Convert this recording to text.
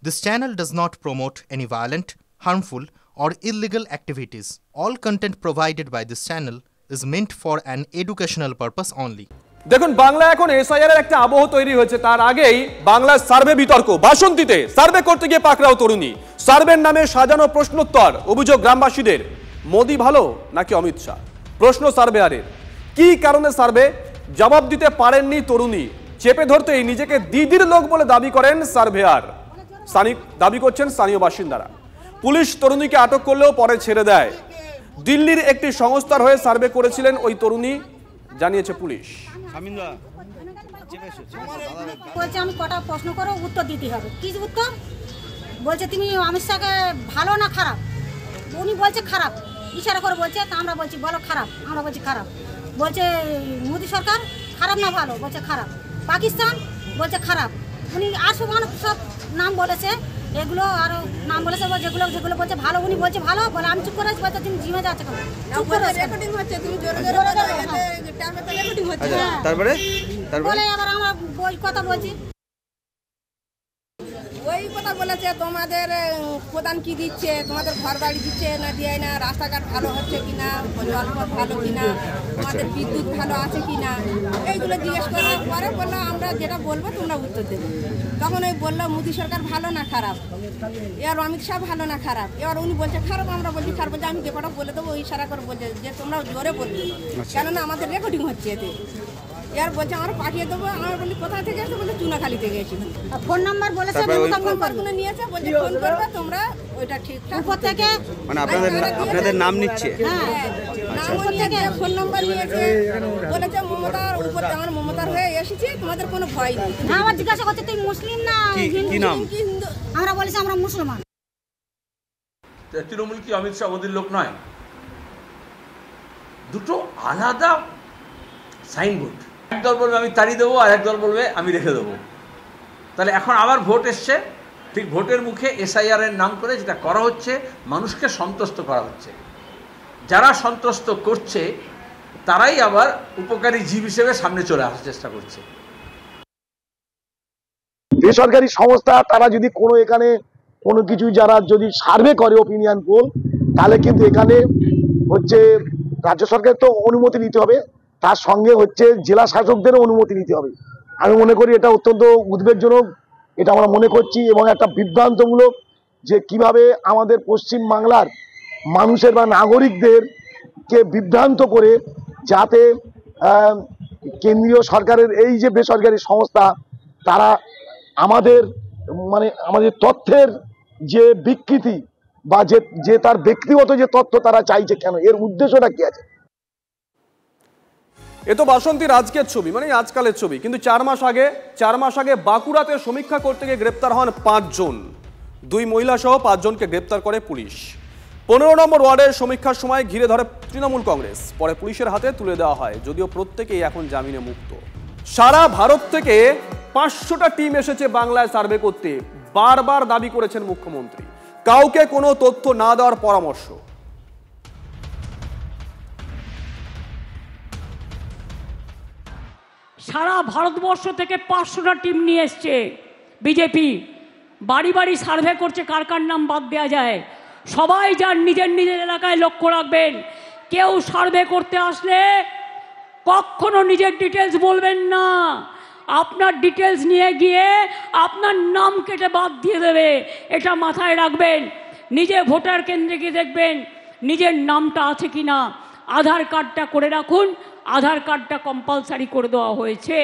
This channel does not promote any violent, harmful, or illegal activities. All content provided by this channel is meant for an educational purpose only. দেখুন বাংলা এখন SIR এর একটা আবহ তৈরি হয়েছে। তার আগেই বাংলার সার্ভে বিতর্ক, বাসন্তীতে সার্ভে করতে গিয়ে পাকড়াও তরুণী, সার্ভের নামে সাজানো প্রশ্নোত্তর, অভিযোগ গ্রামবাসীদের মোদি ভালো নাকি অমিত শাহ। প্রশ্ন সার্ভেয়ারের, কি কারণে সার্ভে, জবাব দিতে পারেননি তরুণী, চেপে ধরতেই নিজেকে দিদির লোক বলে দাবি করেন সার্ভেয়ার, দাবি করছেন স্থানীয় বাসিন্দারা। পুলিশ তরুণীকে আটক করলেও পরে ছেড়ে দেয়। দিল্লির একটি সংস্থার হয়ে সার্ভে করেছিলেন ওই তরুণী, জানিয়েছে পুলিশ। বলছে আমি কটা প্রশ্ন করো, উত্তর দিতে হবে। কি উত্তর বলছে, তুমি অমিত শাহকে ভালো না খারাপ? উনি বলছে খারাপ, ইশারা করে বলছে, তা আমরা বলছি বলো খারাপ, আমরা বলছি খারাপ। বলছে মোদি সরকার খারাপ না ভালো? বলছে খারাপ। পাকিস্তান বলছে খারাপ। উনি আর সব নাম বলেছে, এগুলো আরো নাম বলেছে, যেগুলো যেগুলো বলছে ভালো, উনি বলছে ভালো বলে। আমি চুপ করে আছি, বলছে তুমি জিমে যাচ্ছে কেন? চুপ করে রেকর্ডিং হচ্ছে, তুমি জোরে জোরে রেকর্ডিং হচ্ছে। তারপরে বলে আবার আমরা ওই কথা বলছি, ওই কথা বলেছে তোমাদের প্রধান কি দিচ্ছে, তোমাদের ঘর বাড়ি দিচ্ছে না দিয়ে না, রাস্তাঘাট ভালো হচ্ছে কিনা, জলপথ ভালো কিনা, তোমাদের বিদ্যুৎ ভালো আছে কিনা, এইগুলো জিজ্ঞেস করার পরে বললো আমরা যেটা বলবো তোমরা উত্তর দেবে। তখন ওই বললো মোদি সরকার ভালো না খারাপ, এবার অমিত শাহ ভালো না খারাপ। এবার উনি বলছে খারাপ, আমরা বলছি খারাপ। বলছে আমি যে কটা বলে দেবো ওই ইশারা করে বলছে যে তোমরা জোরে বলবে, কেননা আমাদের রেকর্ডিং হচ্ছে এতে। এর বলছে আমরা পাঠিয়ে দেবো। আমরা বলি কোথা থেকে এসে? বলছে চুনাখালি থেকে এসে। ফোন নাম্বার বলেছে, নাম্বারগুলো নিয়েছে, বলছে ফোন করবে তোমরা, ওইটা ঠিকঠাক উপর থেকে মানে আপনাদের নাম নিচ্ছে। হ্যাঁ, নাম নিয়েছে, ফোন নাম্বার নিয়েছে, বলেছে মমতার উপর, আমার মমতার হয়ে এসেছি, তোমাদের কোনো ভয় নেই। হ্যাঁ, আমার জিজ্ঞাসা করছে তুই মুসলিম না কি নাম? আমরা বলেছি আমরা মুসলমান। তৃণমূল কি অমিত শাহ মোদির লোক নয়? দুটো আলাদা সাইনবোর্ড। এক দল বলবে আমি তাড়িয়ে দেবো, আর এক দল বলবে আমি রেখে দেবো। তাহলে এখন আবার ভোট এসছে, ঠিক ভোটের মুখে এসআইআর এর নাম করে যেটা করা হচ্ছে, মানুষকে সন্তুষ্ট করা হচ্ছে। যারা সন্তুষ্ট করছে তারাই আবার উপকারী জীব হিসেবে সামনে চলে আসার চেষ্টা করছে। বেসরকারি সংস্থা তারা যদি কোনো এখানে কোনো কিছু যারা যদি সার্ভে করে ওপিনিয়ন পোল, তাহলে কিন্তু এখানে হচ্ছে রাজ্য সরকার তো অনুমতি নিতে হবে, তার সঙ্গে হচ্ছে জেলা শাসকদেরও অনুমতি নিতে হবে। আমি মনে করি এটা অত্যন্ত উদ্বেগজনক, এটা আমরা মনে করছি, এবং একটা বিভ্রান্তমূলক যে কিভাবে আমাদের পশ্চিম বাংলার মানুষের বা নাগরিকদেরকে বিভ্রান্ত করে যাতে কেন্দ্রীয় সরকারের এই যে বেসরকারি সংস্থা তারা আমাদের আমাদের তথ্যের যে বিকৃতি বা যে তার ব্যক্তিগত যে তথ্য তারা চাইছে, কেন, এর উদ্দেশ্যটা কি আছে? এ তো বাসন্তীর আজকের ছবি, মানে আজকালের ছবি, কিন্তু 4 মাস আগে বাঁকুড়াতে সমীক্ষা করতে গিয়ে গ্রেপ্তার হন 5 জন। 2 মহিলা সহ 5 জনকে গ্রেপ্তার করে পুলিশ। 15 নম্বর ওয়ার্ডের সমীক্ষার সময় ঘিরে ধরে তৃণমূল কংগ্রেস, পরে পুলিশের হাতে তুলে দেওয়া হয়, যদিও প্রত্যেকেই এখন জামিনে মুক্ত। সারা ভারত থেকে 500টা টিম এসেছে বাংলায় সার্ভে করতে, বারবার দাবি করেছেন মুখ্যমন্ত্রী, কাউকে কোনো তথ্য না দেওয়ার পরামর্শ। সারা ভারতবর্ষ থেকে 500টা টিম নিয়ে এসছে বিজেপি, বাড়ি বাড়ি সার্ভে করছে, কার কার নাম বাদ দেওয়া যায়। সবাই যার নিজের নিজের এলাকায় লক্ষ্য রাখবেন, কেউ সার্ভে করতে আসলে কখনো নিজের ডিটেলস বলবেন না। আপনার ডিটেলস নিয়ে গিয়ে আপনার নাম কেটে বাদ দিয়ে দেবে, এটা মাথায় রাখবেন। নিজে ভোটার কেন্দ্রে গিয়ে দেখবেন নিজের নামটা আছে কিনা। আধার কার্ডটা করে রাখুন, আধার কার্ডটা কম্পালসারি করে দেওয়া হয়েছে।